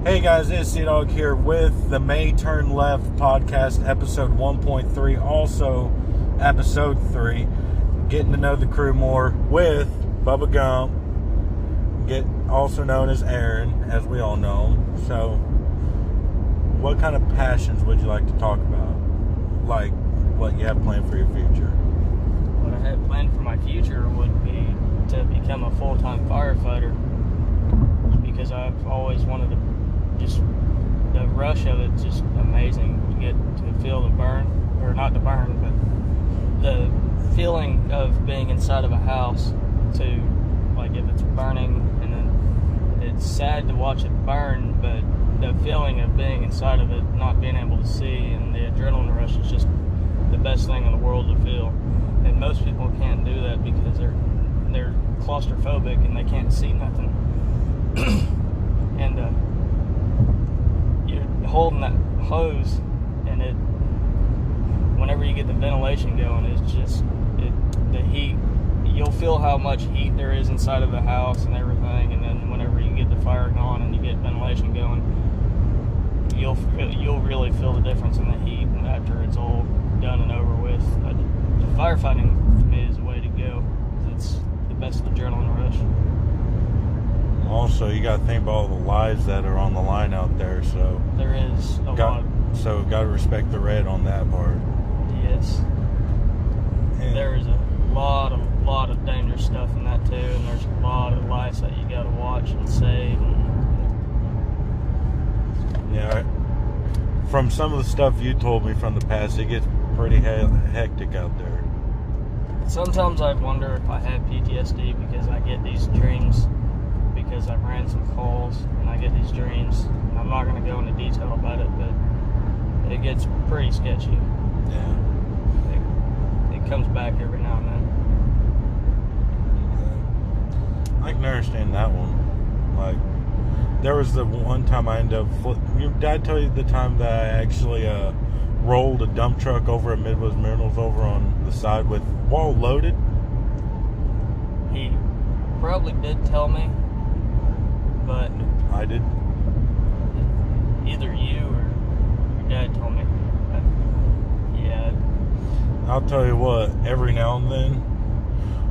Hey guys, it's C-Dog here with the May Turn Left podcast, episode 1.3, also episode 3, getting to know the crew more with Bubba Gump, also known as Aaron, as we all know him. So, what kind of passions would you like to talk about? Like, what you have planned for your future? What I have planned for my future would be to become a full-time firefighter, because I've always wanted to. Just the rush of it's just amazing. You get to feel the burn, or not the burn, but the feeling of being inside of a house. To like if it's burning, and then it's sad to watch it burn, but the feeling of being inside of it, not being able to see, and the adrenaline rush is just the best thing in the world to feel. And most people can't do that because they're claustrophobic and they can't see nothing. And holding that hose, and it, whenever you get the ventilation going, it's just the heat. You'll feel how much heat there is inside of the house and everything, and then whenever you get the fire going and you get ventilation going, you'll really feel the difference in the heat. And after it's all done and over with, the firefighting to me is the way to go. It's the best adrenaline rush. Also, you got to think about all the lives that are on the line out there. So there is a lot. So got to respect the red on that part. Yes. And there is a lot of dangerous stuff in that too, and there's a lot of lives that you got to watch and save. Yeah. From some of the stuff you told me from the past, it gets pretty hectic out there. Sometimes I wonder if I have PTSD because I get these dreams. Because I've ran some calls and I get these dreams. I'm not going to go into detail about it, but it gets pretty sketchy. Yeah. It comes back every now and then. I can understand that one. Like, there was the one time I ended up did I tell you the time that I actually rolled a dump truck over at Midwest Minerals over on the side with wall loaded? He probably did tell me. But I did. Either you or your dad told me. Yeah. I'll tell you what. Every now and then,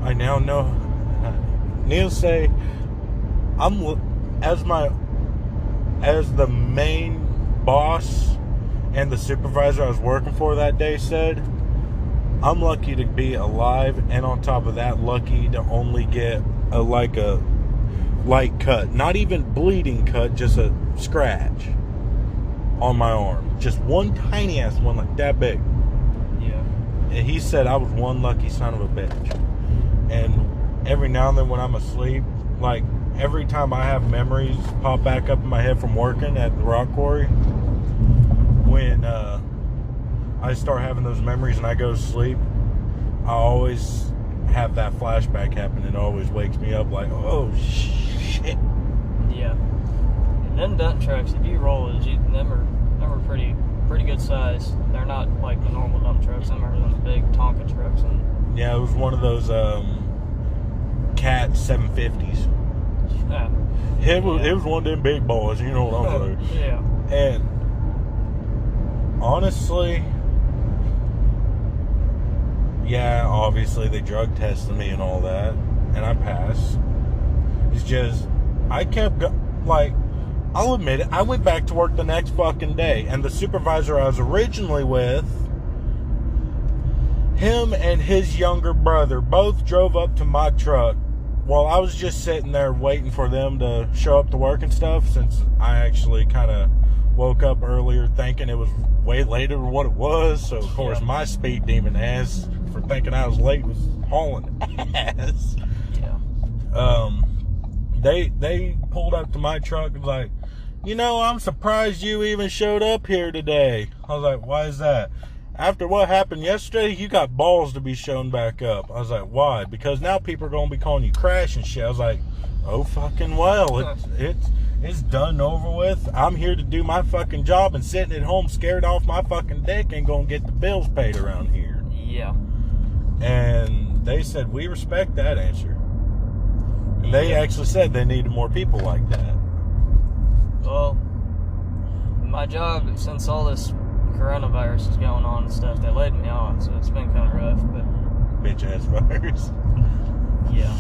I now know. Needless to say, as the main boss and the supervisor I was working for that day said, I'm lucky to be alive, and on top of that, lucky to only get a light cut, not even bleeding cut, just a scratch on my arm, just one tiny ass one, like that big. Yeah. And he said I was one lucky son of a bitch. And every now and then when I'm asleep, like every time I have memories pop back up in my head from working at the rock quarry, when I start having those memories and I go to sleep, I always have that flashback happen. It always wakes me up like, oh shit. Yeah. And them dump trucks, if you roll those, them are pretty good size. They're not like the normal dump trucks. Them are those big Tonka trucks. Yeah, it was one of those Cat 750s. Yeah. It was one of them big boys, you know what I'm saying? Yeah. And honestly, yeah, obviously they drug tested me and all that, and I passed. It's just, I kept, I'll admit it, I went back to work the next fucking day, and the supervisor I was originally with, him and his younger brother both drove up to my truck while I was just sitting there waiting for them to show up to work and stuff, since I actually kind of woke up earlier thinking it was way later than what it was. So, of course, my speed demon ass for thinking I was late was hauling ass. Yeah. They pulled up to my truck and was like, I'm surprised you even showed up here today. I was like, why is that? After what happened yesterday, you got balls to be shown back up. I was like, why? Because now people are going to be calling you crash and shit. I was like, oh fucking well, it's done over with. I'm here to do my fucking job, and sitting at home scared off my fucking dick ain't going to get the bills paid around here. Yeah. And they said, we respect that answer. And they actually said they needed more people like that. Well, job, since all this coronavirus is going on and stuff, they laid me off, so it's been kind of rough, but... Bitch ass virus. Yeah.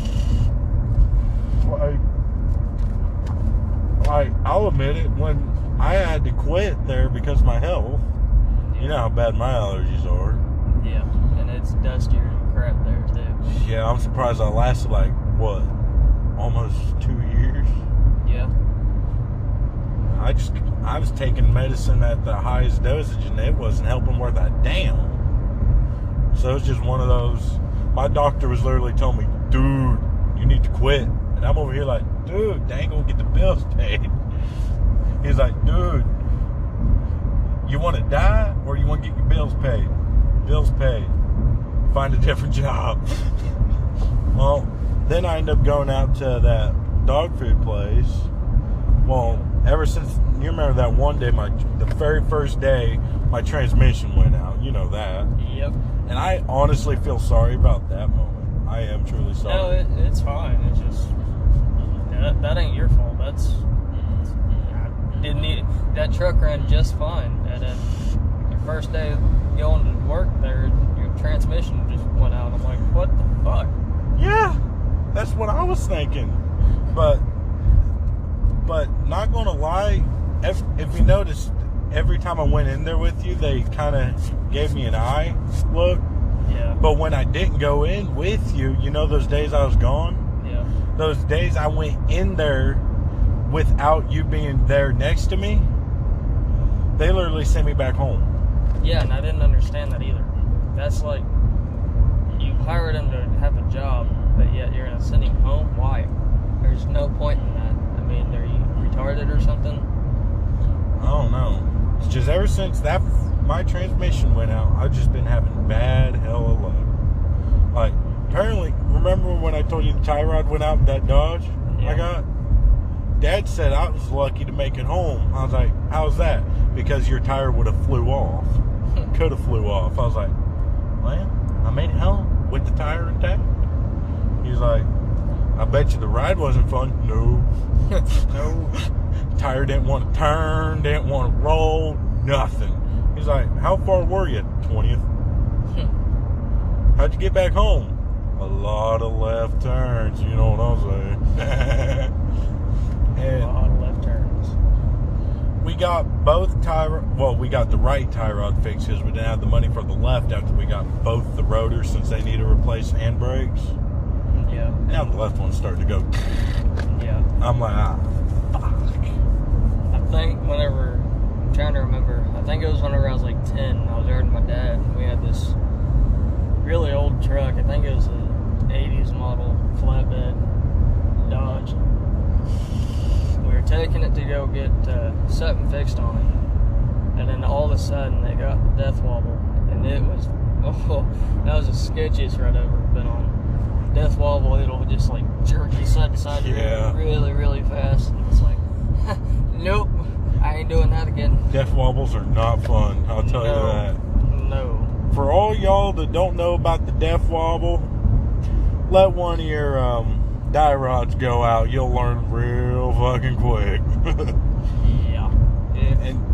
Like, I'll admit it, when I had to quit there because of my health, Yeah. you know how bad my allergies are. Yeah, and it's dustier and crap there, too. Yeah, I'm surprised I lasted, like, what, almost 2 years? Yeah. I was taking medicine at the highest dosage, and it wasn't helping worth a damn. So it's just one of those. My doctor was literally telling me, dude, you need to quit. And I'm over here like, dude, they ain't gonna get the bills paid. He's like, dude, you want to die or you want to get your bills paid? Bills paid. Find a different job. Well, then I ended up going out to that dog food place. Well, ever since, you remember that one day, the very first day, my transmission went out. You know that. Yep. And I honestly feel sorry about that moment. I am truly sorry. No, it's fine. It's just, that ain't your fault. I didn't need, that truck ran just fine. And the first day of going to work there, your transmission just went out. I'm like, what the fuck? Yeah, that's what I was thinking. But not gonna lie, if you noticed, every time I went in there with you, they kind of gave me an eye look. Yeah. But when I didn't go in with you, you know those days I was gone? Yeah. Those days I went in there without you being there next to me, they literally sent me back home. Yeah, and I didn't understand that either. That's like, you hired him to have a job, but yet you're going to send him home? Why? There's no point in that. I mean, are you retarded or something? I don't know. It's just ever since my transmission went out, I've just been having bad hell of luck. Like, apparently, remember when I told you the tie rod went out in that Dodge I got? Dad said I was lucky to make it home. I was like, how's that? Because your tire would have flew off. Could have flew off. I was like, well, I made it home with the tire intact. He's like, I bet you the ride wasn't fun. No. No. Tire didn't want to turn, didn't want to roll, nothing. He's like, how far were you? 20th. How'd you get back home? A lot of left turns, you know what I'm saying. And a lot of left turns. we got we got the right tie rod fixed because we didn't have the money for the left after we got both the rotors since they need to replace handbrakes. Yeah. Now the left one's starting to go. Yeah. I'm like, fuck. I think I'm trying to remember, I think it was whenever I was like 10, I was riding with my dad, and we had this really old truck. I think it was an 80s model flatbed Dodge. We were taking it to go get something fixed on it, and then all of a sudden they got the death wobble, and it was, that was the sketchiest ride I've ever been on. Death wobble, it'll just like jerk you side to side really, really fast, and it's like, nope, I ain't doing that again. Death wobbles are not fun, I'll tell you that. No. For all y'all that don't know about the death wobble, let one of your die rods go out. You'll learn real fucking quick. Yeah.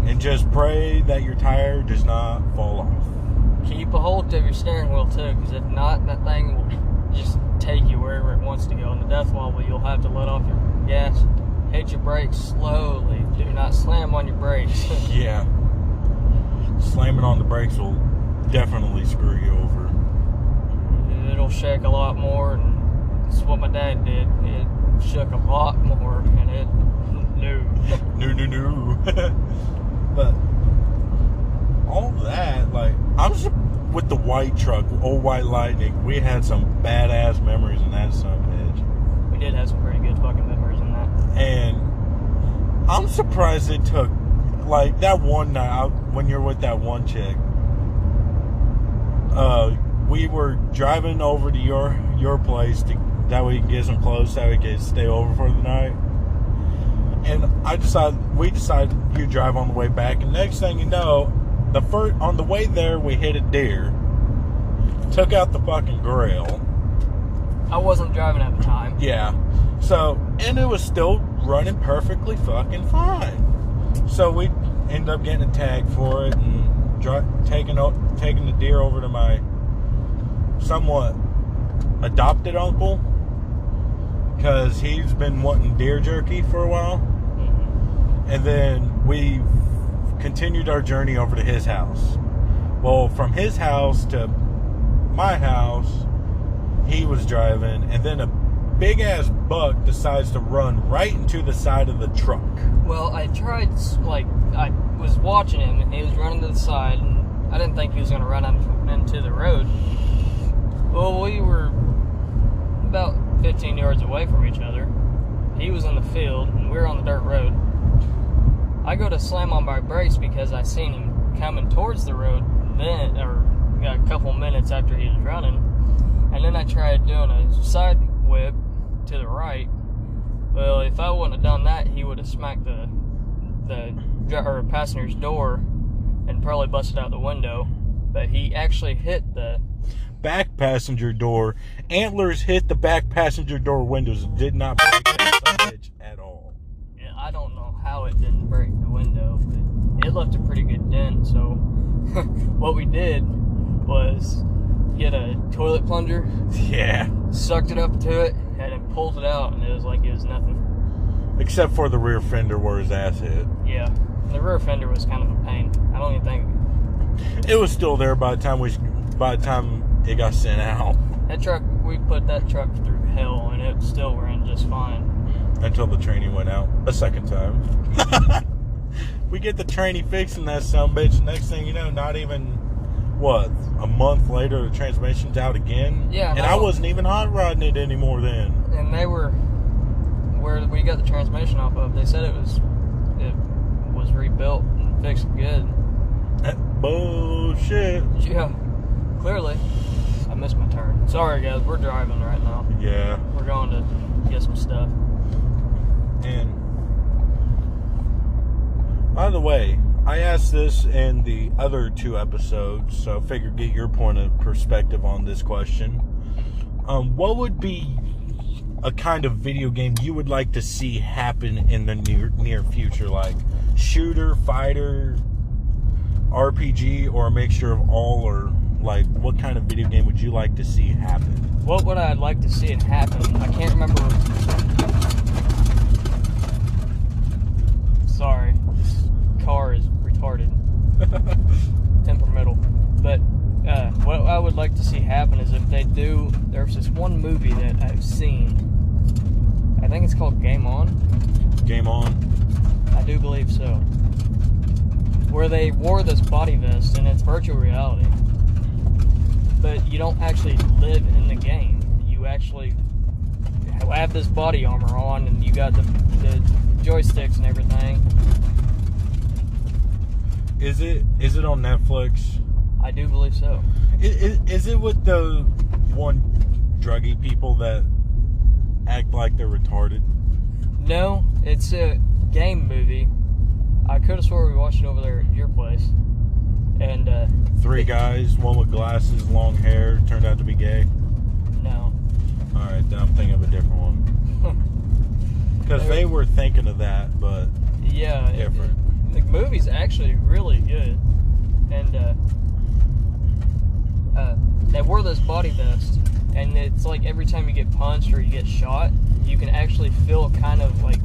And just pray that your tire does not fall off. Keep a hold of your steering wheel too, because if not, that thing will just take you wherever it wants to go. In the death wobble, you'll have to let off your gas, hit your brakes slowly. Do not slam on your brakes. Yeah. Slamming on the brakes will definitely screw you over. It'll shake a lot more, and that's what my dad did. It shook a lot more, and it no. But all that, like, I'm just with the white truck, old white Lightning. We had some badass memories in that son of a bitch. We did have some pretty good fucking memories in that. And I'm surprised it took, like, that one night when you're with that one chick. We were driving over to your place that we can get some clothes, that we could stay over for the night. And we decided you drive on the way back, and next thing you know, on the way there we hit a deer, took out the fucking grill. I wasn't driving at the time. Yeah. So, and it was still running perfectly fucking fine. So we ended up getting a tag for it and taking the deer over to my somewhat adopted uncle, because he's been wanting deer jerky for a while. And then we continued our journey over to his house. Well, from his house to my house, he was driving, and then a big ass buck decides to run right into the side of the truck. Well, I was watching him, and he was running to the side, and I didn't think he was going to run into the road. Well, we were about 15 yards away from each other. He was in the field, and we were on the dirt road. I go to slam on my brakes because I seen him coming towards the road then, or a couple minutes after he was running. And then I tried doing a side whip to the right. Well, if I wouldn't have done that, he would have smacked the passenger's door and probably busted out the window. But he actually hit the back passenger door. Antlers hit the back passenger door windows. Did not break that edge at all. Yeah, I don't know how it didn't break the window, but it left a pretty good dent. So what we did was get a toilet plunger. Yeah. Sucked it up to it and then pulled it out, and it was like it was nothing. Except for the rear fender where his ass hit. Yeah. The rear fender was kind of a pain. I don't even think it was still there by the time it got sent out. That truck, we put that truck through hell, and it still ran just fine. Until the tranny went out a second time. We get the tranny fixing that sumbitch. Next thing you know, not even, a month later, the transmission's out again? Yeah. And I wasn't even hot rodding it anymore then. And they were, where we got the transmission off of, they said it was rebuilt and fixed good. Bullshit. Yeah. Clearly. I missed my turn. Sorry, guys. We're driving right now. Yeah. We're going to get some stuff. And, by the way, I asked this in the other 2 episodes, so I figured get your point of perspective on this question. What would be a kind of video game you would like to see happen in the near future? Like shooter, fighter, RPG, or a mixture of all? Or like, what kind of video game would you like to see happen? What would I like to see it happen? I can't remember. Sorry, this car is retarded. Temperamental. But what I would like to see happen is if they do, there's this one movie that I've seen. I think it's called Game On. Game On? I do believe so. Where they wore this body vest, and it's virtual reality. But you don't actually live in the game. You actually have this body armor on, and you got the joysticks and everything. Is it on Netflix? I do believe so. Is it with the one druggy people that act like they're retarded? No, it's a game movie. I could have swore we watched it over there at your place. And 3 guys, one with glasses, long hair, turned out to be gay. No. Alright, then I'm thinking of a different one. Because they were thinking of that, but yeah, different. The movie's actually really good. And they wore this body vest, and it's like every time you get punched or you get shot, you can actually feel kind of like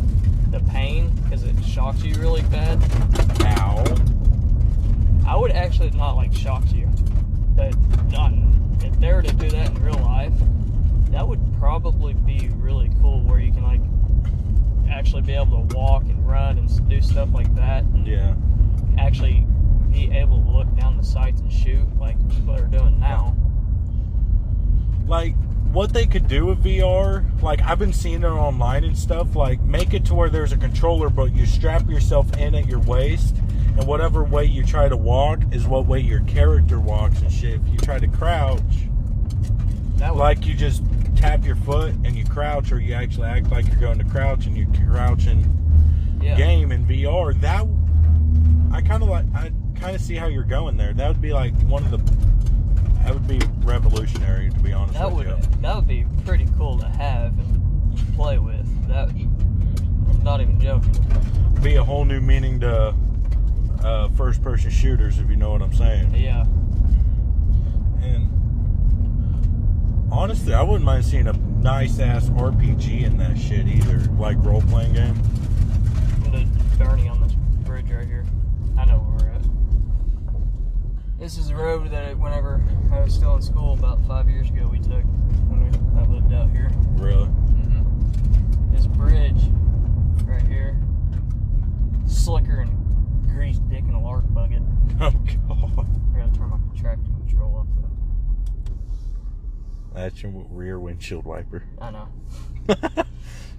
the pain because it shocks you really bad. Ow. I would actually not like shock you, but if they were to do that in real life, that would probably be really cool, where you can like actually be able to walk and run and do stuff like that. And yeah. Actually be able to look down the sights and shoot like what they're doing now. Like, what they could do with VR, like, I've been seeing it online and stuff, like, make it to where there's a controller, but you strap yourself in at your waist, and whatever way you try to walk is what way your character walks and shit. If you try to crouch, like, you just tap your foot and you crouch, or you actually act like you're going to crouch and you crouch in game in VR, that, I kind of see how you're going there. That would be, like, that would be revolutionary, to be honest with you. That would be pretty cool to have and play with. I'm not even joking. Be a whole new meaning to first-person shooters, if you know what I'm saying. Yeah. And honestly, I wouldn't mind seeing a nice-ass RPG in that shit either, like role-playing game. I'm gonna Bernie on this bridge right here. I know where we're at. This is the road that whenever I was still in school about 5 years ago we took when I lived out here. Really? Mm-hmm. This bridge right here, slicker and greased dick in a lark bucket. Oh, God. I gotta turn my traction control up though. That's your rear windshield wiper. I know.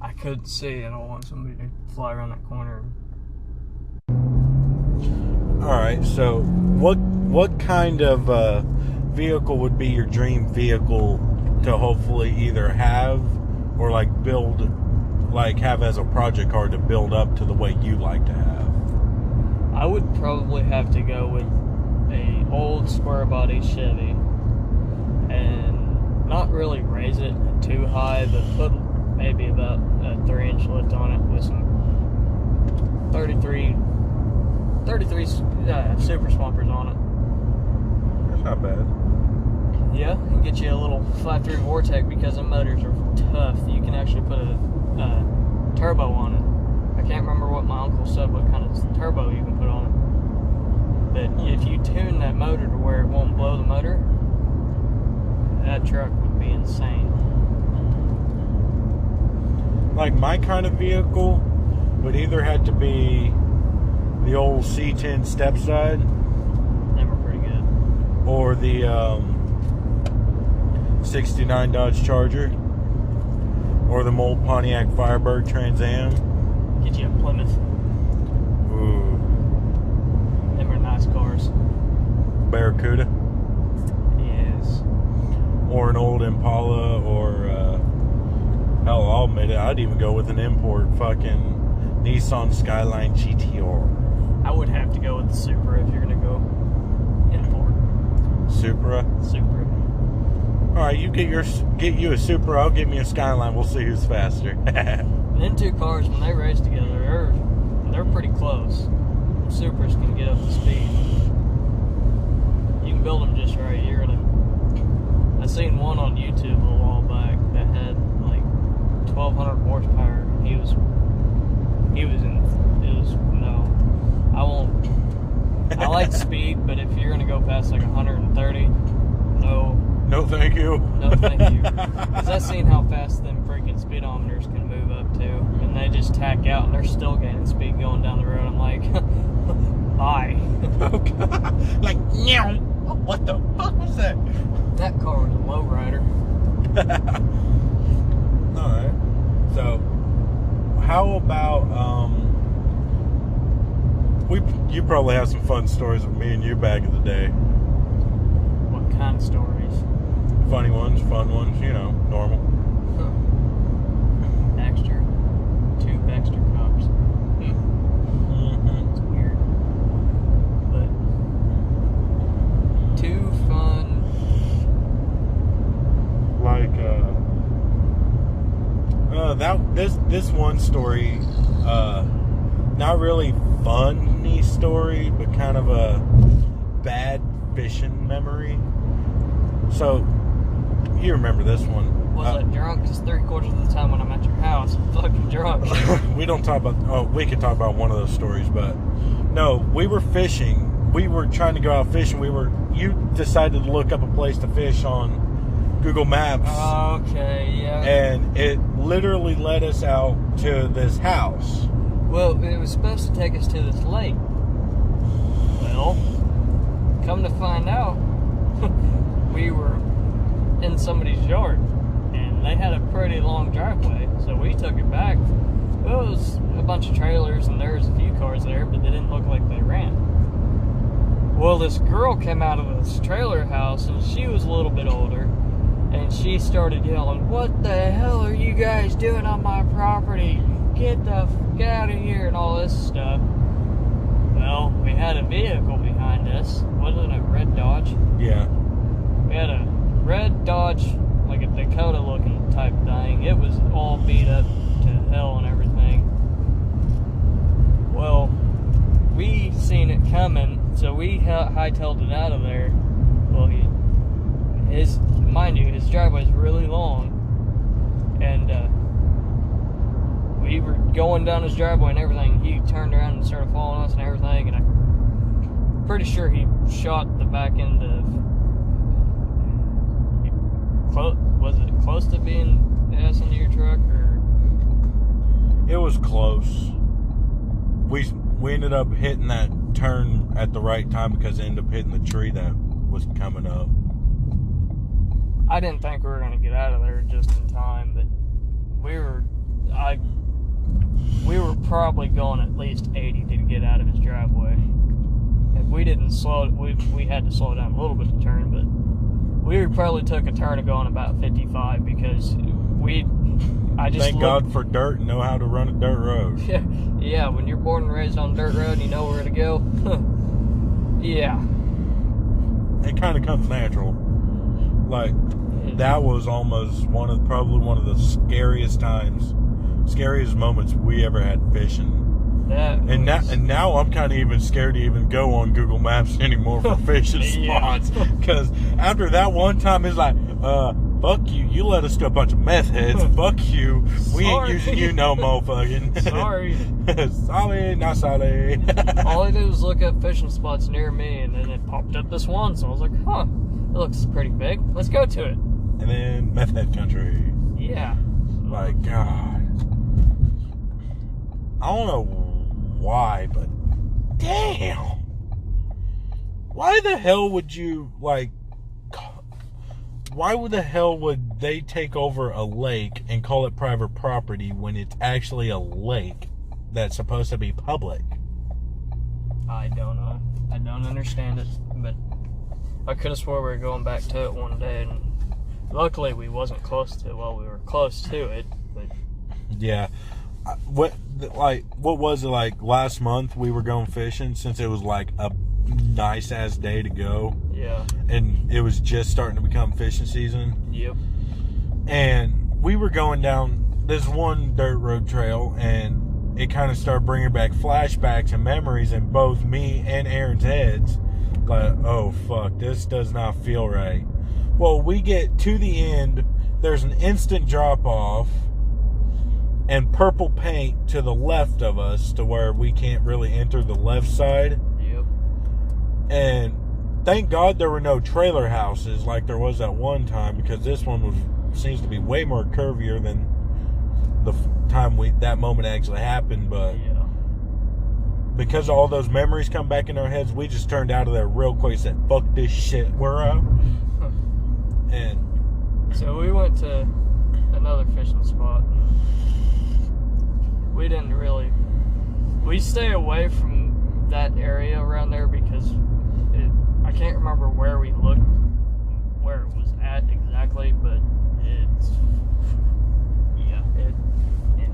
I couldn't see. I don't want somebody to fly around that corner. Alright, so what kind of vehicle would be your dream vehicle to hopefully either have or like build, like have as a project car to build up to the way you like to have? I would probably have to go with a old square body Chevy and not really raise it too high, but put maybe about a 3-inch lift on it with some 33 super swampers on it. That's not bad. Yeah, and get you a little 5.3 Vortec because the motors are tough. You can actually put a turbo on it. I can't remember what my uncle said, what kind of turbo you can put on it. But if you tune that motor to where it won't blow the motor, that truck would be insane. Like my kind of vehicle would either have to be the old C10 step side. They were pretty good. Or the 69 Dodge Charger. Or the old Pontiac Firebird Trans Am. Get you a Plymouth. Ooh. They were nice cars. Barracuda. Yes. Or an old Impala, or hell, I'll admit it, I'd even go with an import fucking Nissan Skyline GTR. I would have to go with the Supra if you're gonna go import. Supra. All right, you get you a Supra. I'll get me a Skyline. We'll see who's faster. Them two cars, when they race together, they're pretty close. Supras can get up to speed. You can build them just right. I seen one on YouTube a while back that had like 1,200 horsepower. I won't. I like speed, but if you're gonna go past like 130, no. No, thank you. No, thank you. Because I've seen how fast them freaking speedometers can move up to, and they just tack out, and they're still gaining speed going down the road. I'm like, bye. Oh, God. Like, meow. What the fuck was that? That car was a lowrider. Alright. So, how about, you probably have some fun stories with me and you back in the day. What kind of stories? Funny ones, fun ones, you know, normal. Huh. Two Baxter cops. Mm-hmm. It's weird. But, two fun. Like, this one story, not really funny story, but kind of a bad fishing memory. So, you remember this one. Was I drunk? Because 3/4 of the time when I'm at your house, I'm fucking drunk. We don't talk about, we could talk about one of those stories, but no, we were fishing. We were trying to go out fishing. You decided to look up a place to fish on Google Maps. Okay, yeah. And it literally led us out to this house. Well, it was supposed to take us to this lake. Well, come to find out, we were in somebody's yard, and they had a pretty long driveway, so we took it back. It was a bunch of trailers, and there was a few cars there, but they didn't look like they ran. Well, this girl came out of this trailer house, and she was a little bit older, and she started yelling, "What the hell are you guys doing on my property? Get the fuck out of here," and all this stuff. Well, we had a vehicle behind us. Wasn't it a red Dodge? Yeah. We had a red Dodge, like a Dakota looking type thing. It was all beat up to hell and everything. Well, we seen it coming, so we hightailed it out of there. Well, mind you, his driveway is really long, and we were going down his driveway and everything. He turned around and started following us and everything, and I'm pretty sure he shot the back end of. Was it close to being the ass into your truck, or? It was close. We ended up hitting that turn at the right time because it ended up hitting the tree that was coming up. I didn't think we were going to get out of there just in time, but we were probably going at least 80 to get out of his driveway. If we didn't slow, we had to slow down a little bit to turn, but we probably took a turn of going about 55 because thank God for dirt and know how to run a dirt road. Yeah, when you're born and raised on a dirt road and you know where to go, yeah. It kind of comes natural. Like, that was almost probably one of the scariest moments we ever had fishing. Now I'm kind of even scared to even go on Google Maps anymore for fishing spots, because after that one time it's like, fuck you, you led us to a bunch of meth heads. Fuck you, we ain't using you no motherfucking. Sorry. Sorry, not sorry. All I did was look up fishing spots near me, and then it popped up this one, so I was like, huh, it looks pretty big, let's go to it. And then meth head country. Yeah. Like, God, I don't know why, but damn, why the hell would you, like, why the hell would they take over a lake and call it private property when it's actually a lake that's supposed to be public? I don't know. I don't understand it, but I could have swore we were going back to it one day, and luckily we wasn't close to it. Well, we were close to it, but yeah. What was it, like last month we were going fishing, since it was like a nice ass day to go? Yeah. And it was just starting to become fishing season. Yep. And we were going down this one dirt road trail, and it kind of started bringing back flashbacks and memories in both me and Aaron's heads. Like, oh fuck, this does not feel right. Well, we get to the end, there's an instant drop off and purple paint to the left of us to where we can't really enter the left side. Yep. And thank God there were no trailer houses like there was at one time, because this one seems to be way more curvier than the time that moment actually happened. But yeah, because all those memories come back in our heads, we just turned out of there real quick and said, fuck this shit, we're out. And so we went to another fishing spot. We stay away from that area around there because I can't remember where we looked, where it was at exactly, but it's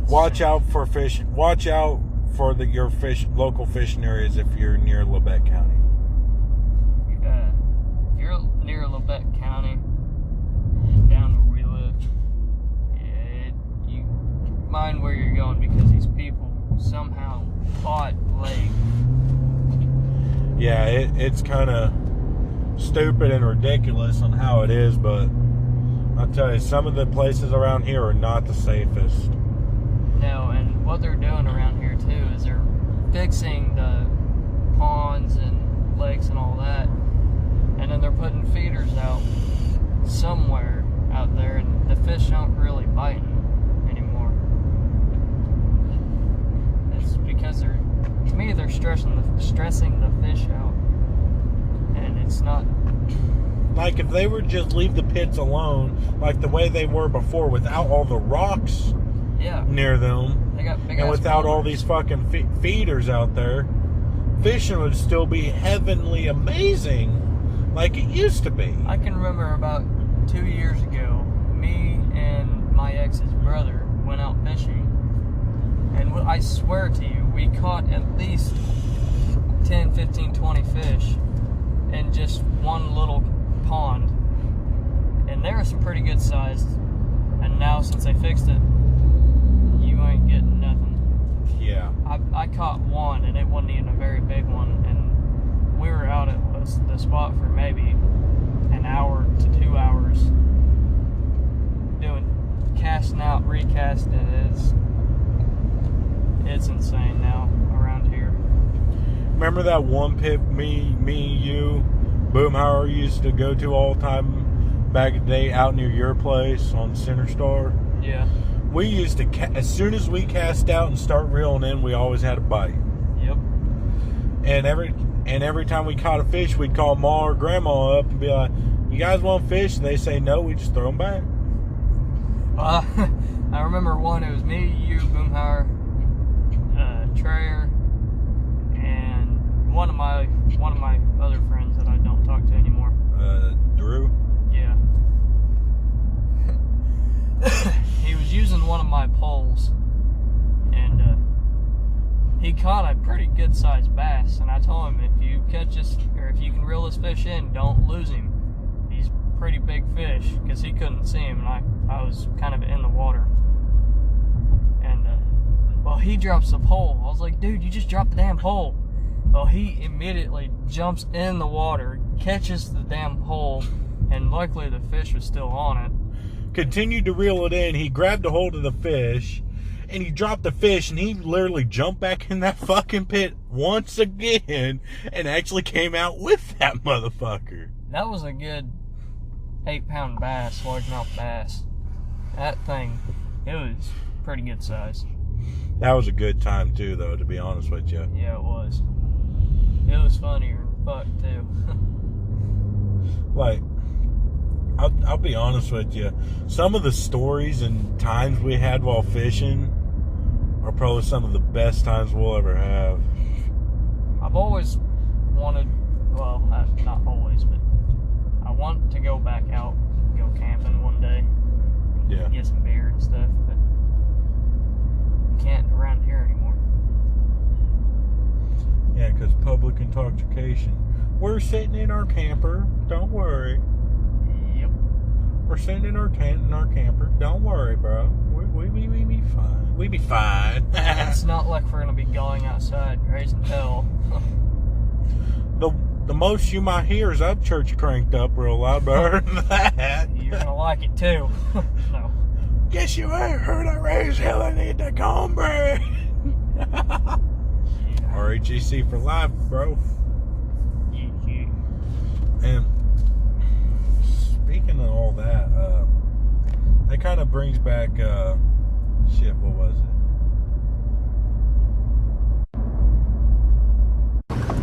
watch out for fishing. Watch out for your local fishing areas if you're near Labette County. If you're near Labette County, down where we live, you mind where you're going, because these people somehow bought lake. Yeah, it's kind of stupid and ridiculous on how it is, but I'll tell you, some of the places around here are not the safest. No, and what they're doing around here too is they're fixing the ponds and lakes and all that, and then they're putting feeders out somewhere out there, and the fish aren't really biting anymore. It's because they're stressing the fish out, and it's not. Like, if they would just leave the pits alone, like the way they were before, without all the rocks near them, they got big and without boulders. all these fucking feeders out there, fishing would still be heavenly amazing like it used to be. I can remember about 2 years ago, me and my ex's brother went out fishing, and I swear to you, we caught at least 10, 15, 20 fish in just one little pond, and they were some pretty good sized, and now since they fixed it, you ain't getting nothing. Yeah. I caught one, and it wasn't even a very big one, and we were out at the spot for maybe an hour to 2 hours doing casting out, recasting. It's insane now around here. Remember that one pit me, you, Boomhauer used to go to all the time back in the day out near your place on Center Star? Yeah. We used to, as soon as we cast out and start reeling in, we always had a bite. Yep. And every time we caught a fish, we'd call Ma or Grandma up and be like, "You guys want fish?" And they say no, we just throw them back. I remember one, it was me, you, Boomhauer, Trayer, and one of my other friends that I don't talk to anymore. Drew? Yeah. He was using one of my poles, and he caught a pretty good sized bass, and I told him, if you catch this, or if you can reel this fish in, don't lose him. He's a pretty big fish, because he couldn't see him, and I was kind of in the water. And well, he drops the pole. I was like, dude, you just dropped the damn pole. Well, he immediately jumps in the water, catches the damn pole, and luckily the fish was still on it. Continued to reel it in. He grabbed a hold of the fish, and he dropped the fish, and he literally jumped back in that fucking pit once again, and actually came out with that motherfucker. That was a good 8-pound bass, largemouth bass. That thing, it was pretty good size. That was a good time too, though, to be honest with you. Yeah, it was. It was funnier than fuck too. Like, I'll be honest with you. Some of the stories and times we had while fishing are probably some of the best times we'll ever have. I've always wanted, well, not always, but I want to go back out and go camping one day. Yeah. Get some beer and stuff, but you can't around here anymore. Yeah, because public intoxication. We're sitting in our camper. Don't worry. Yep. We're sitting in our tent in our camper. Don't worry, bro. We be fine. We be fine. It's not like we're gonna be going outside raising hell. The most you might hear is Upchurch cranked up real loud, but other than that, You're gonna like it too. No. Guess you ain't heard I raise hell. I need the cornbread. Yeah. RHEC for life, bro. Yeah. And speaking of all that, that kind of brings back, shit, what was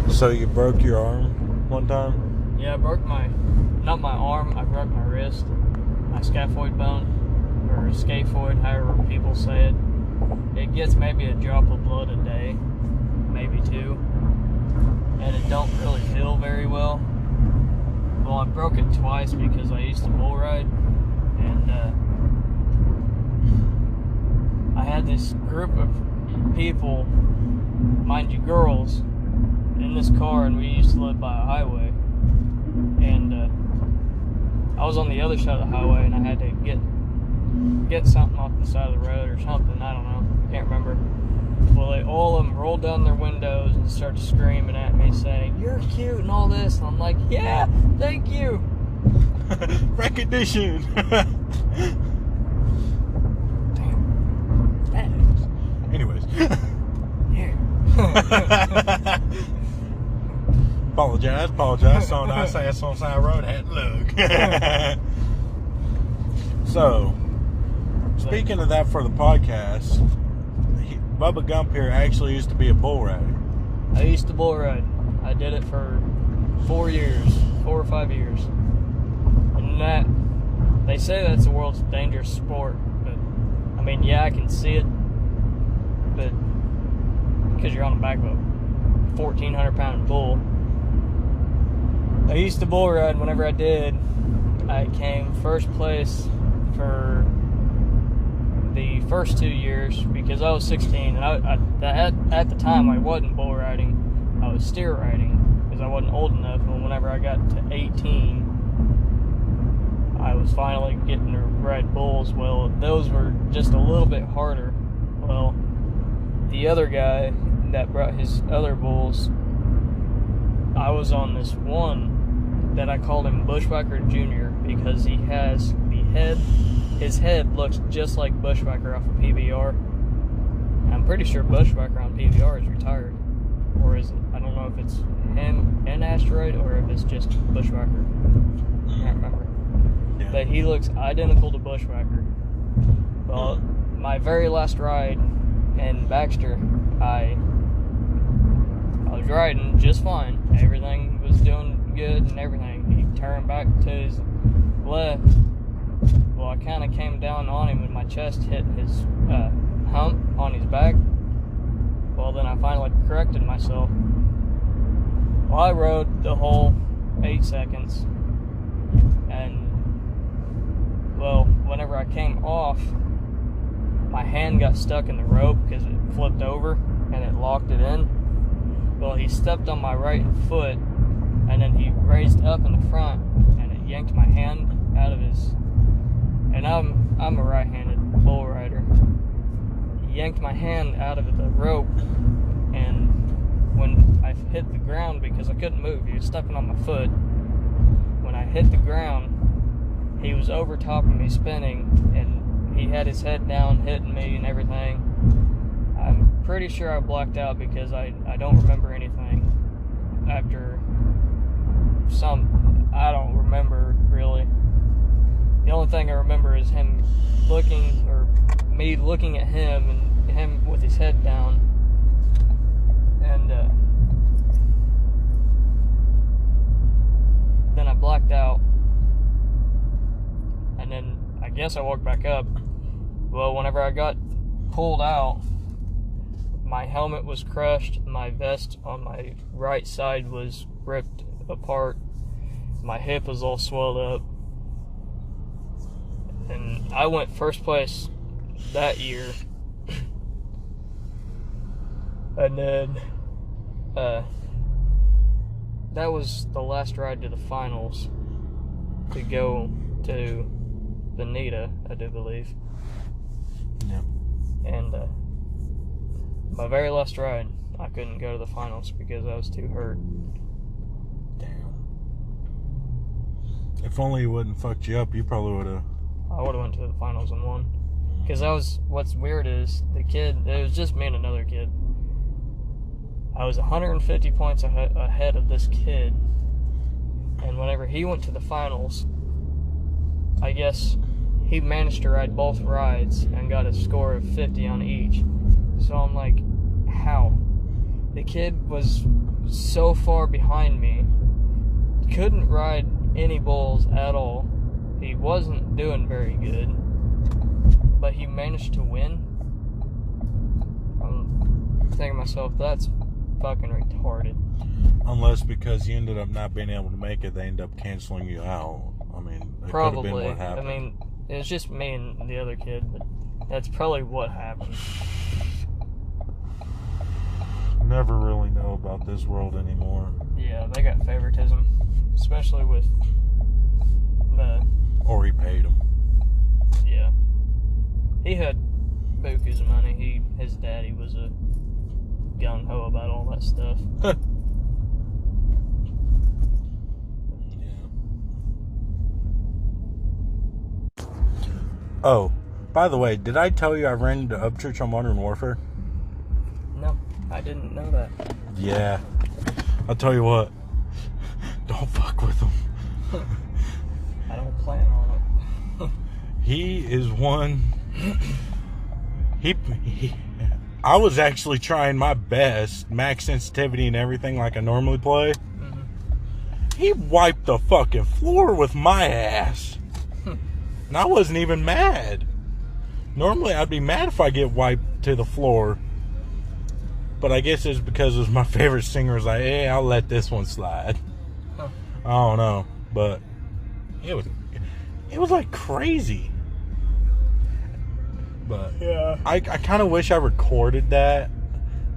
it? So you broke your arm one time? Yeah, I broke not my arm, I broke my wrist, my scaphoid bone, or scaphoid, however people say it. It gets maybe a drop of blood a day, maybe 2, and it don't really heal very well. Well, I broke it twice because I used to bull ride, and I had this group of people, mind you, girls, in this car, and we used to live by a highway, and I was on the other side of the highway, and I had to get something off the side of the road or something, I don't know, can't remember. Well, all of them rolled down their windows and started screaming at me saying, "You're cute," and all this, and I'm like, "Yeah, thank you." Recognition. Damn. Thanks. Anyways. Yeah. Apologize. So nice ass on side road had to look. So, speaking of that for the podcast, Bubba Gump here actually used to be a bull rider. I used to bull ride. I did it for 4 or 5 years. And that, they say that's the world's dangerous sport, but I mean, yeah, I can see it, but because you're on the back of a 1,400-pound bull. I used to bull ride. Whenever I did, I came first place for the first 2 years because I was 16, and at the time I wasn't bull riding, I was steer riding because I wasn't old enough. And whenever I got to 18, I was finally getting to ride bulls. Well, those were just a little bit harder. Well, the other guy that brought his other bulls, I was on this one that I called him Bushwhacker Jr. because he has his head looks just like Bushwhacker off of PBR. And I'm pretty sure Bushwhacker on PBR is retired. Or is it? I don't know if it's him and Asteroid or if it's just Bushwhacker. I can't remember. Yeah. But he looks identical to Bushwhacker. Well, my very last ride in Baxter, I was riding just fine. Everything was doing good and everything. He turned back to his left. Well, I kind of came down on him and my chest hit his hump on his back. Well, then I finally corrected myself. Well, I rode the whole 8 seconds. And, well, whenever I came off, my hand got stuck in the rope because it flipped over and it locked it in. Well, he stepped on my right foot and then he raised up in the front and it yanked my hand out of his. And I'm a right-handed bull rider. He yanked my hand out of the rope, and when I hit the ground, because I couldn't move, he was stepping on my foot. When I hit the ground, he was over top of me spinning, and he had his head down, hitting me and everything. I'm pretty sure I blacked out because I don't remember anything after I don't remember really. The only thing I remember is him me looking at him and him with his head down. And then I blacked out. And then I guess I woke back up. Well, whenever I got pulled out, my helmet was crushed. My vest on my right side was ripped apart. My hip was all swelled up. And I went first place that year. And then that was the last ride to the finals to go to Bonita, I do believe. Yeah. And my very last ride, I couldn't go to the finals because I was too hurt. Damn. If only he wouldn't fucked you up, you probably would have. I would have went to the finals and won. Because what's weird is the kid, it was just me and another kid. I was 150 points ahead of this kid. And whenever he went to the finals, I guess he managed to ride both rides and got a score of 50 on each. So I'm like, how? The kid was so far behind me, couldn't ride any bulls at all. He wasn't doing very good, but he managed to win. I'm thinking to myself, that's fucking retarded. Unless because you ended up not being able to make it, they end up canceling you out. I mean, that Probably. could have been what happened. I mean, it was just me and the other kid, but that's probably what happened. Never really know about this world anymore. Yeah, they got favoritism, especially with the. Or he paid him. Yeah, he had bukus of money. His daddy was a gung ho about all that stuff. Yeah. Oh, by the way, did I tell you I ran into Upchurch on Modern Warfare? No, I didn't know that. Yeah. I'll tell you what. Don't fuck with him. I don't plan on it. He is one. He I was actually trying my best, max sensitivity and everything like I normally play. Mm-hmm. He wiped the fucking floor with my ass. And I wasn't even mad. Normally I'd be mad if I get wiped to the floor. But I guess it's because it was my favorite singer. Was like, hey, I'll let this one slide. Huh. I don't know. But it was like crazy. But Yeah. I kind of wish I recorded that,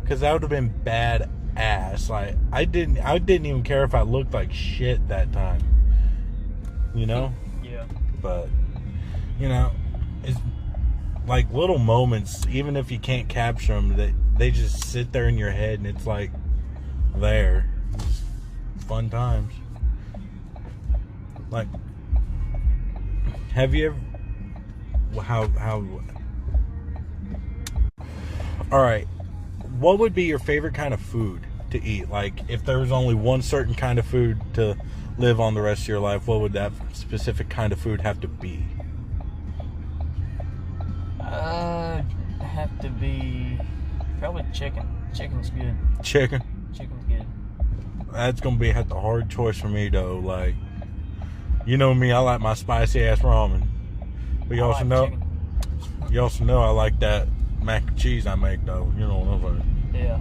because that would have been badass. Like I didn't even care if I looked like shit that time, you know. Yeah. But you know, it's like little moments. Even if you can't capture them, they just sit there in your head, and it's like there. fun times. Like, have you ever... How... Alright, what would be your favorite kind of food to eat? Like, if there was only one certain kind of food to live on the rest of your life, what would that specific kind of food have to be? Have to be probably chicken. Chicken's good. Chicken? Chicken's good. That's gonna be the hard choice for me though. Like, you know me, I like my spicy ass ramen. But you also know I like that mac and cheese I make though. You know what I'm saying? Yeah.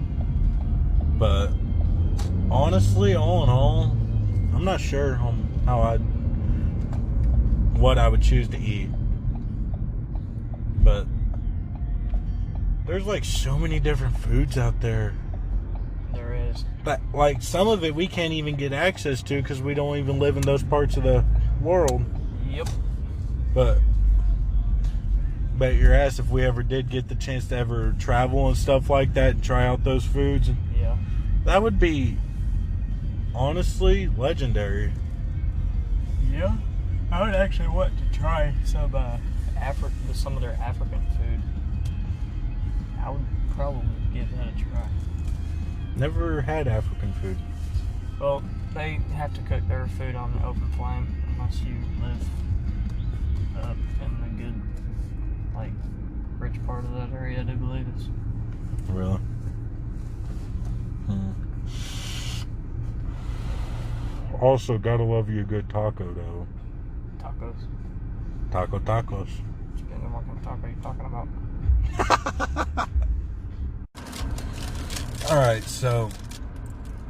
But honestly, all in all, I'm not sure on what I would choose to eat. But there's like so many different foods out there. There is. But like some of it we can't even get access to because we don't even live in those parts of the world. Yep. But bet your ass if we ever did get the chance to ever travel and stuff like that and try out those foods, yeah, that would be honestly legendary. Yeah, I would actually want to try some of their African food. I would probably give that a try. Never had African food. Well, they have to cook their food on the open flame unless you live up in the good, like, rich part of that area, I do believe it's. Really? Also, gotta love you a good taco, though. Tacos. Tacos. Depending on what kind of taco you're talking about. Alright, so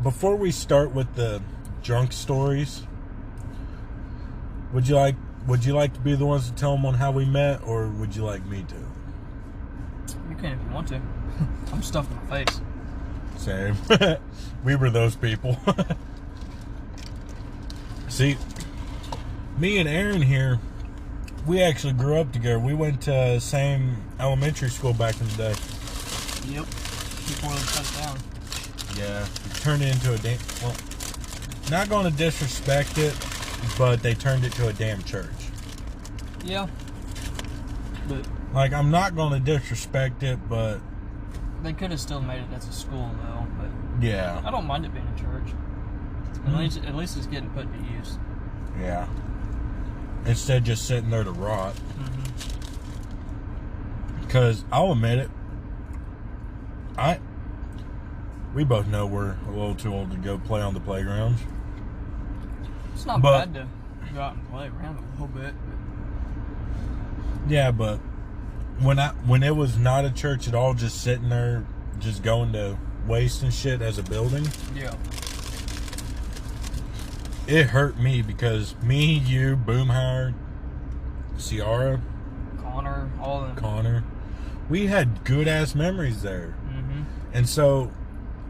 before we start with the drunk stories, would you like to be the ones to tell them on how we met, or would you like me to? You can if you want to. I'm stuffed in my face. Same. We were those people. See, me and Aaron here, we actually grew up together. We went to same elementary school back in the day. Yep. Before they shut it down. Yeah. It turned it into a damn... Well, not going to disrespect it, but they turned it to a damn church. Yeah. But... Like, I'm not going to disrespect it, but... They could have still made it as a school, though. But yeah. I don't mind it being a church. At least it's getting put to use. Yeah. Instead of just sitting there to rot. Because I'll admit it, we both know we're a little too old to go play on the playgrounds. It's not bad to go out and play around a little bit. But... Yeah, but when it was not a church at all, just sitting there, just going to waste and shit as a building. Yeah. It hurt me because me, you, Boomhauer, Ciara, Connor, we had good ass memories there. And so,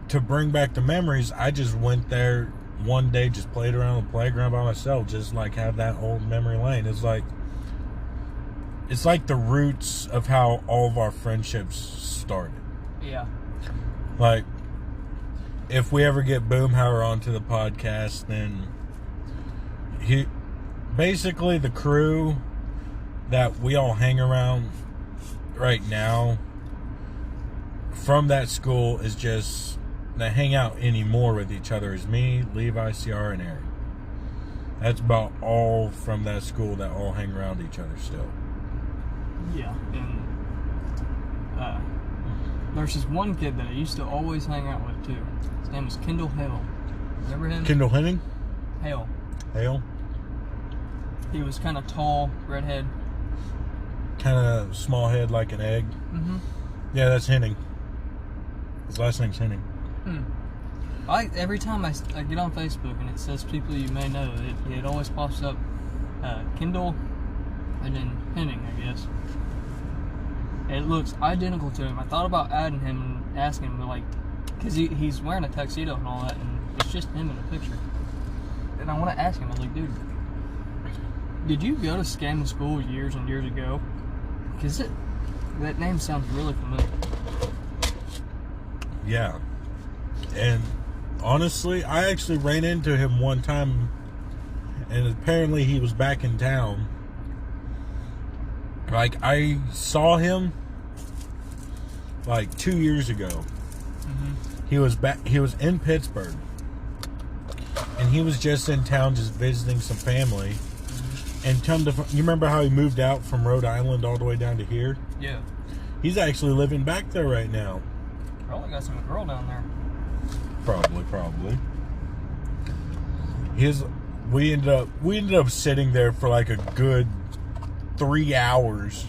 to bring back the memories, I just went there one day, just played around the playground by myself, just like have that old memory lane. It's like the roots of how all of our friendships started. Yeah. Like, if we ever get Boomhauer onto the podcast, then basically the crew that we all hang around right now from that school is just they hang out anymore with each other is me, Levi, Ciara, and Aaron. That's about all from that school that all hang around each other still. Yeah, and there's this one kid that I used to always hang out with too. His name was Kendall Hale. Remember him? Kendall Henning? Hale. He was kind of tall, redhead. Kind of small head like an egg. Yeah, that's Henning. His last name's Henning. Every time I get on Facebook and it says people you may know, it always pops up Kendall and then Henning, I guess. It looks identical to him. I thought about adding him and asking him, like, because he's wearing a tuxedo and all that, and it's just him in the picture. And I want to ask him, I was like, dude, did you go to Scammon School years and years ago? Because that name sounds really familiar. Yeah. And honestly, I actually ran into him one time, and apparently he was back in town. Like, I saw him like 2 years ago. Mm-hmm. He was in Pittsburgh, and he was just in town just visiting some family. Mm-hmm. And you remember how he moved out from Rhode Island all the way down to here? Yeah. He's actually living back there right now. Probably got some girl down there. Probably. We ended up sitting there for like a good 3 hours.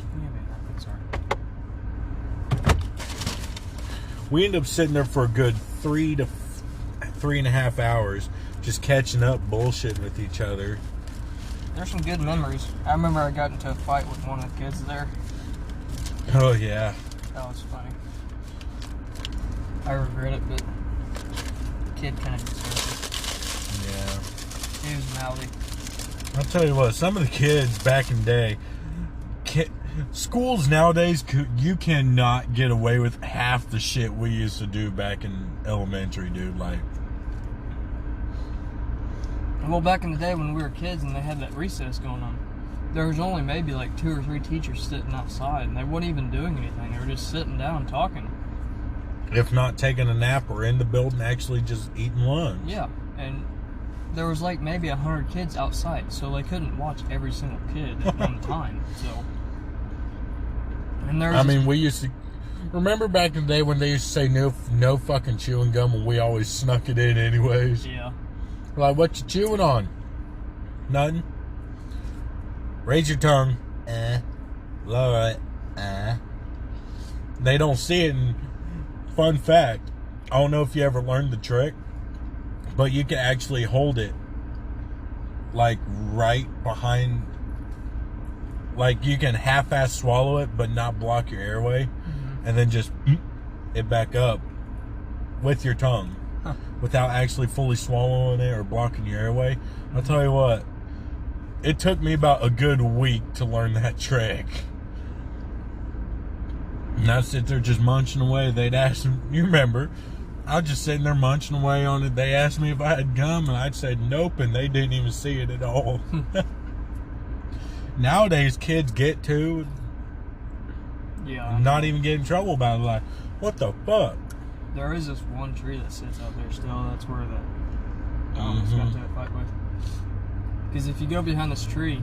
We ended up sitting there for a good 3 to 3.5 hours, just catching up, bullshitting with each other. There's some good memories. I remember I got into a fight with one of the kids there. Oh yeah. That was funny. I regret it, but the kid kind of deserved it. Yeah. He was mouthy. I'll tell you what, some of the kids back in the day, schools nowadays, you cannot get away with half the shit we used to do back in elementary, dude. Like, well, back in the day when we were kids and they had that recess going on, there was only maybe like 2 or 3 teachers sitting outside, and they weren't even doing anything. They were just sitting down talking. If not taking a nap, or in the building actually just eating lunch. Yeah, and there was like maybe 100 kids outside, so they couldn't watch every single kid at one time. So, and there was we used to remember back in the day when they used to say no fucking chewing gum, and we always snuck it in anyways. Yeah. Like, what you chewing on? Nothing. Raise your tongue. Lower it. They don't see it. And fun fact, I don't know if you ever learned the trick, but you can actually hold it like right behind, like you can half-ass swallow it but not block your airway, and then just it back up with your tongue without actually fully swallowing it or blocking your airway. I'll tell you what, it took me about a good week to learn that trick. And I'd sit there just munching away. They'd ask me, you remember, I was just sitting there munching away on it. They asked me if I had gum, and I'd say nope, and they didn't even see it at all. Nowadays, kids get to, not even get in trouble about it. Like, what the fuck? There is this one tree that sits out there still. That's where I almost got into a fight with. Because if you go behind this tree,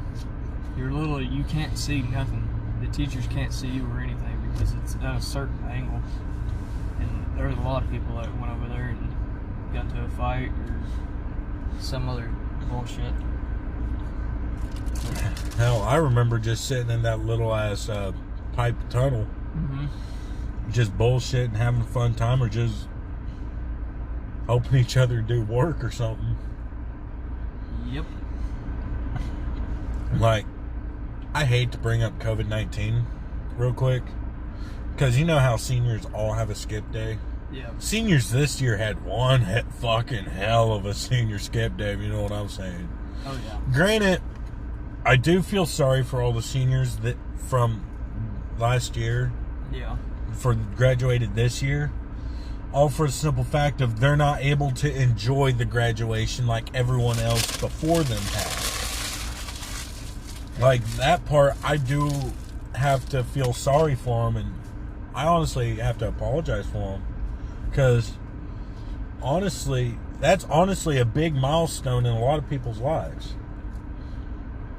you can't see nothing. The teachers can't see you or anything because it's at a certain angle. And there was a lot of people that went over there and got into a fight or some other bullshit. Hell, I remember just sitting in that little ass pipe tunnel, just bullshitting, having a fun time, or just helping each other do work or something. Yep. Like, I hate to bring up COVID-19 real quick, because you know how seniors all have a skip day? Yeah. Seniors this year had one fucking hell of a senior skip day, if you know what I'm saying. Oh, yeah. Granted, I do feel sorry for all the seniors that from last year. Yeah. For graduated this year. All for the simple fact of they're not able to enjoy the graduation like everyone else before them had. Like, that part, I do have to feel sorry for them, and I honestly have to apologize for them. Because, honestly, that's honestly a big milestone in a lot of people's lives.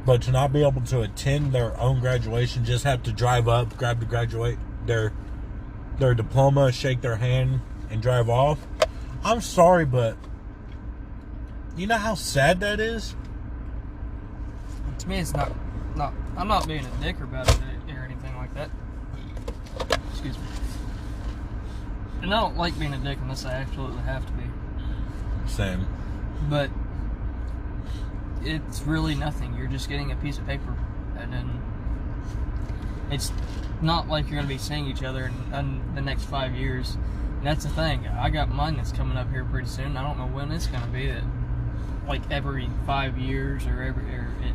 But to not be able to attend their own graduation, just have to drive up, grab their diploma, shake their hand, and drive off. I'm sorry, but you know how sad that is? To me, it's not. I'm not being a dick about it or anything like that. Excuse me. And I don't like being a dick unless I absolutely have to be. Same. But it's really nothing. You're just getting a piece of paper, and then it's not like you're going to be seeing each other in the next 5 years. And that's the thing. I got mine that's coming up here pretty soon. I don't know when it's going to be. That like every 5 years, or it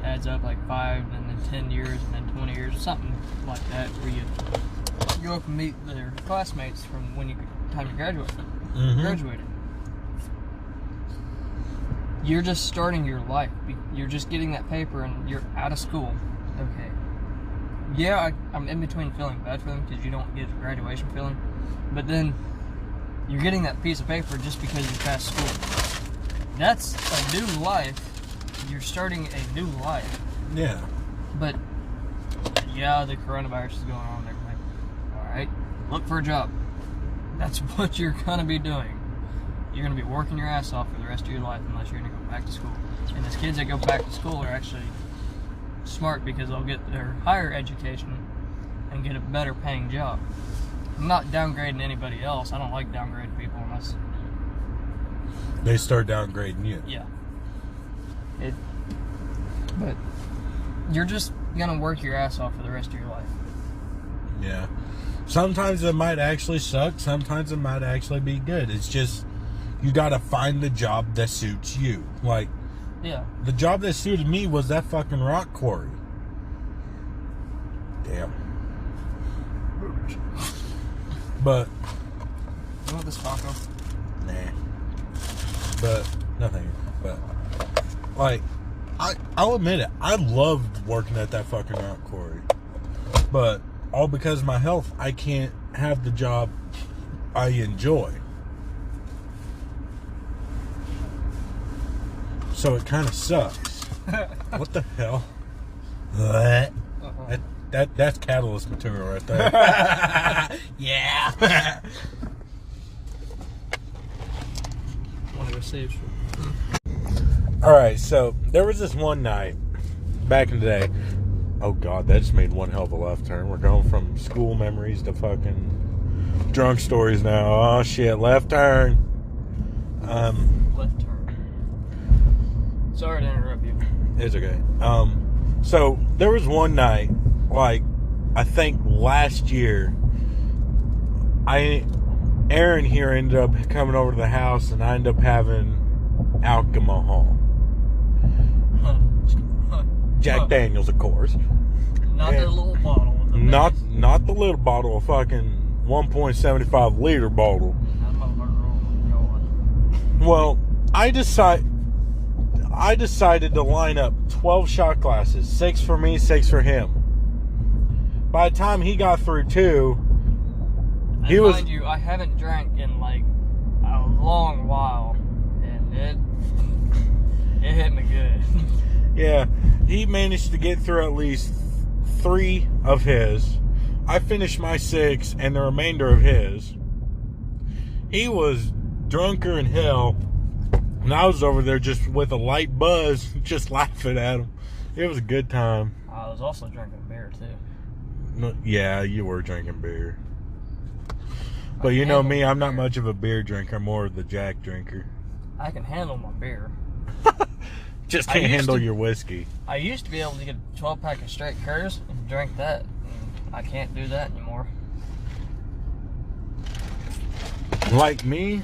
adds up like 5, and then 10 years, and then 20 years, something like that, where you go up and meet their classmates from when time you graduated. You're just starting your life. You're just getting that paper and you're out of school. Okay. Yeah, I'm in between feeling bad for them because you don't get a graduation feeling. But then you're getting that piece of paper just because you passed school. That's a new life. You're starting a new life. Yeah. But, yeah, the coronavirus is going on and everything. Alright, look for a job. That's what you're going to be doing. You're going to be working your ass off for the rest of your life unless you're going to go back to school. And those kids that go back to school are actually smart because they'll get their higher education and get a better paying job. I'm not downgrading anybody else. I don't like downgrading people unless they start downgrading you. Yeah. But you're just gonna work your ass off for the rest of your life. Yeah. Sometimes it might actually suck. Sometimes it might actually be good. It's just you gotta find the job that suits you. Like, yeah, the job that suited me was that fucking rock quarry. Damn. But you want this taco? Nah. But nothing. But like, I'll admit it. I loved working at that fucking rock quarry. But all because of my health, I can't have the job I enjoy. So it kind of sucks. What the hell? That's catalyst material right there. Yeah. Want to go save? All right, so there was this one night back in the day. Oh God, that just made one hell of a left turn. We're going from school memories to fucking drunk stories now. Oh shit, left turn. Left turn. Sorry to interrupt you. It's okay. So there was one night, like I think last year, Aaron here ended up coming over to the house, and I ended up having alcohol. Jack Daniels, of course. Not the little bottle. Not the little bottle, a fucking 1.75 liter bottle. Well, I decided to line up 12 shot glasses, 6 for me, 6 for him. By the time he got through 2, he was. Mind you, I haven't drank in like a long while, and it hit me good. Yeah, he managed to get through at least 3 of his. I finished my 6 and the remainder of his. He was drunker than hell, and I was over there just with a light buzz, just laughing at him. It was a good time. I was also drinking beer too. No, yeah, you were drinking beer. But you know me, I'm not much of a beer drinker. I'm more of the Jack drinker. I can handle my beer. Just can't handle your whiskey. I used to be able to get a 12-pack of straight Curse and drink that. And I can't do that anymore. Like me,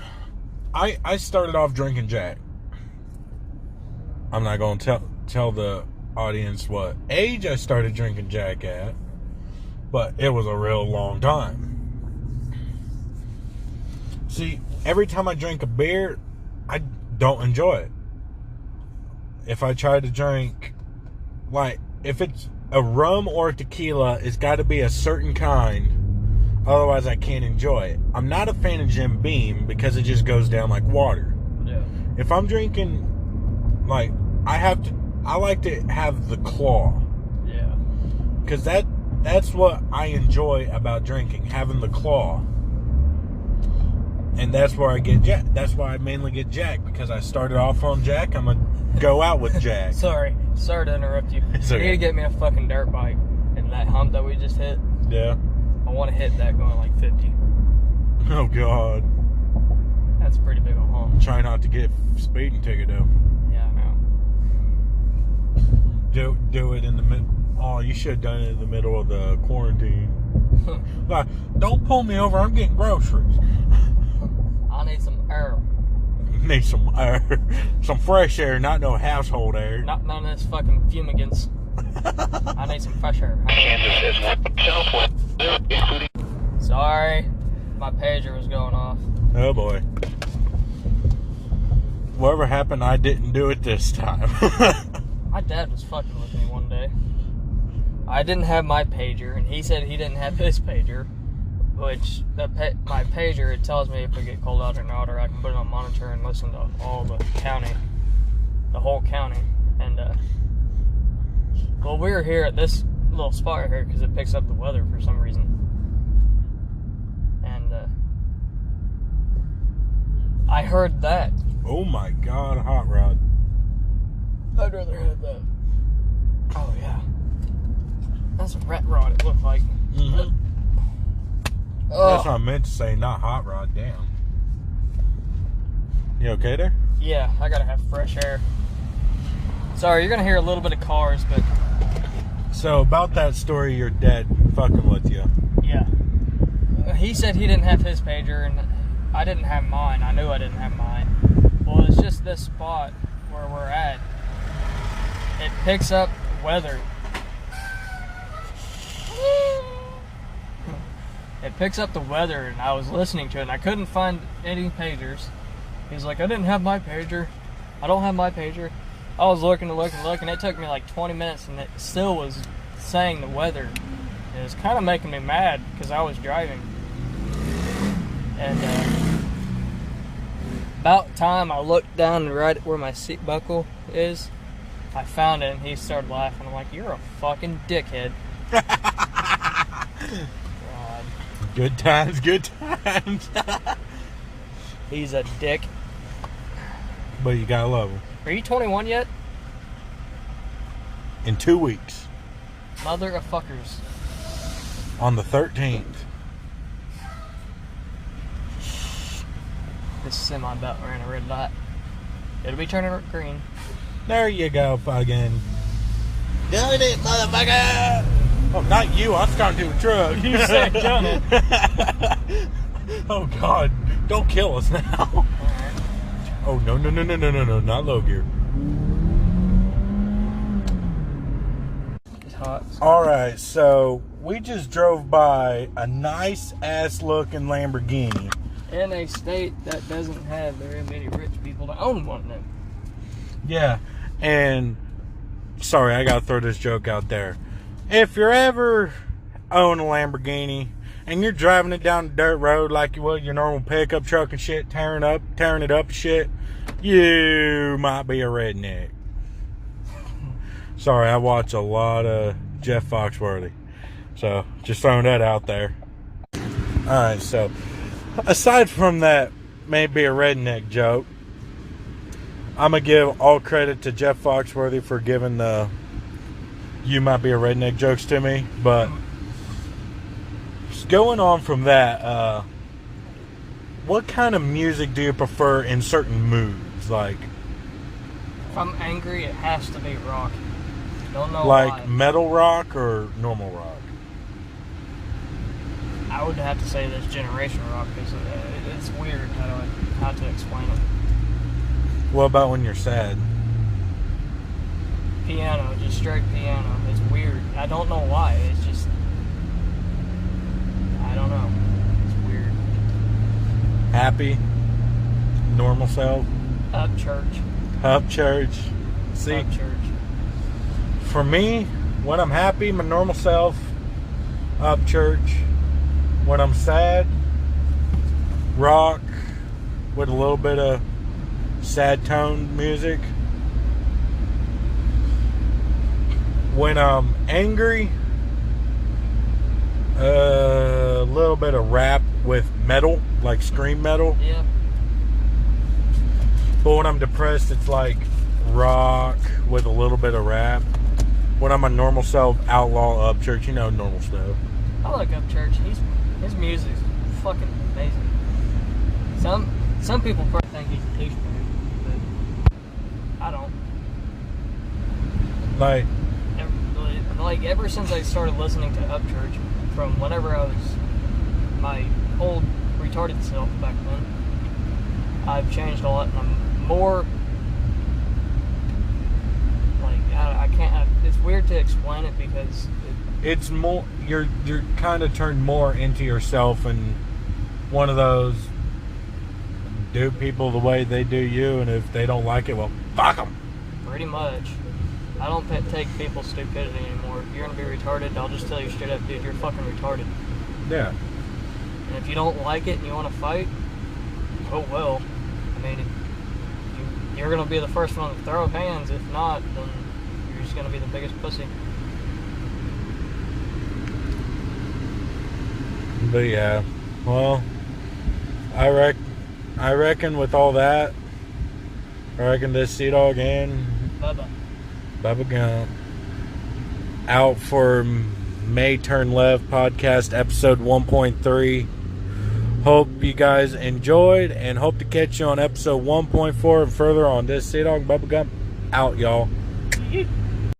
I started off drinking Jack. I'm not going to tell the audience what age I started drinking Jack at, but it was a real long time. See, every time I drink a beer, I don't enjoy it. If I try to drink, like, if it's a rum or a tequila, it's got to be a certain kind. Otherwise, I can't enjoy it. I'm not a fan of Jim Beam because it just goes down like water. Yeah. If I'm drinking, like, I like to have the claw. Yeah. Because that's what I enjoy about drinking, having the claw. And that's where I get Jack. That's why I mainly get Jack, because I started off on Jack. I'm going to go out with Jack. Sorry to interrupt you. It's okay. You need to get me a fucking dirt bike. And that hump that we just hit, Yeah. I want to hit that going like 50. Oh, God. That's a pretty big old hump. Try not to get a speeding ticket, though. Yeah, I know. Do it in the middle. Oh, you should have done it in the middle of the quarantine. Like, don't pull me over. I'm getting groceries. I need some air. Need some air. Some fresh air, not no household air. Not none of this fucking fumigants. I need some fresh air. Sorry, my pager was going off. Oh boy. whatever happened, I didn't do it this time. My dad was fucking with me one day. I didn't have my pager, and he said he didn't have his pager, which my pager, it tells me if we get called out or not, or I can put it on monitor and listen to all the county, the whole county. And, well, we were here at this little spot right here because it picks up the weather for some reason. And, I heard that. Oh my God, hot rod. I'd rather have that. Oh, yeah. That's a rat rod, it looked like. Mm-hmm. That's what I meant to say, not hot rod. Damn. You okay there? Yeah, I gotta have fresh air. Sorry, you're gonna hear a little bit of cars, but... So, about that story, your dad fucking with you. Yeah. He said he didn't have his pager, and I didn't have mine. I knew I didn't have mine. Well, it's just this spot where we're at. It picks up weather. It picks up the weather, and I was listening to it, and I couldn't find any pagers. He's like, I didn't have my pager. I don't have my pager. I was looking, and it took me like 20 minutes, and it still was saying the weather. It was kind of making me mad, because I was driving. And, about time I looked down right where my seat buckle is, I found it, and he started laughing. I'm like, you're a fucking dickhead. God. Good times, good times. He's a dick. But you gotta love him. Are you 21 yet? In 2 weeks. Mother of fuckers. On the 13th. This semi about ran a red light. It'll be turning green. There you go, fucking. Done it, motherfucker! Oh, not you. I'm starting to a truck. You said done it. Oh, God. Don't kill us now. Alright. Oh, no. Not low gear. It's hot. Alright, so we just drove by a nice-ass looking Lamborghini. In a state that doesn't have very many rich people to own one of them. Yeah, and sorry, I gotta throw this joke out there. If you're ever own a Lamborghini and you're driving it down the dirt road like you would your normal pickup truck and shit, tearing it up and shit, you might be a redneck. Sorry, I watch a lot of Jeff Foxworthy, so just throwing that out there. Alright, so aside from that maybe a redneck joke, I'm going to give all credit to Jeff Foxworthy for giving the you might be a redneck jokes to me. But going on from that, what kind of music do you prefer in certain moods? Like, if I'm angry, it has to be rock. Don't know like why. metal rock or normal rock? I would have to say this generation rock because it's weird how to explain it. What about when you're sad? Piano, just straight piano. It's weird. I don't know why. It's just, I don't know. It's weird. Happy? Normal self? Up church. Up church? See? Up church. For me, when I'm happy, my normal self, up church. When I'm sad, rock with a little bit of sad tone music. When I'm angry, a little bit of rap with metal, like scream metal. Yeah. But when I'm depressed, it's like rock with a little bit of rap. When I'm a normal self, outlaw, up church, normal stuff. I like Up Church. His music's fucking amazing. Some people probably think he's a douchebag, but I don't. Like ever since I started listening to Up Church, from whenever I was my old retarded self back then, I've changed a lot, and I'm more like I can't. It's weird to explain it because it's more you're kind of turned more into yourself and one of those do people the way they do you, and if they don't like it, well, fuck them. Pretty much. I don't take people's stupidity anymore. If you're gonna be retarded, I'll just tell you straight up, dude, you're fucking retarded. Yeah. And if you don't like it and you want to fight, oh well. I mean, you're gonna be the first one to throw hands. If not, then you're just gonna be the biggest pussy. But yeah, well, I reckon with all that, I reckon this Sea Dog and Bubba Gump out for May Turn Left podcast episode 1.3. Hope you guys enjoyed, and hope to catch you on episode 1.4 and further on this Sea Dog Bubba Gump out, y'all.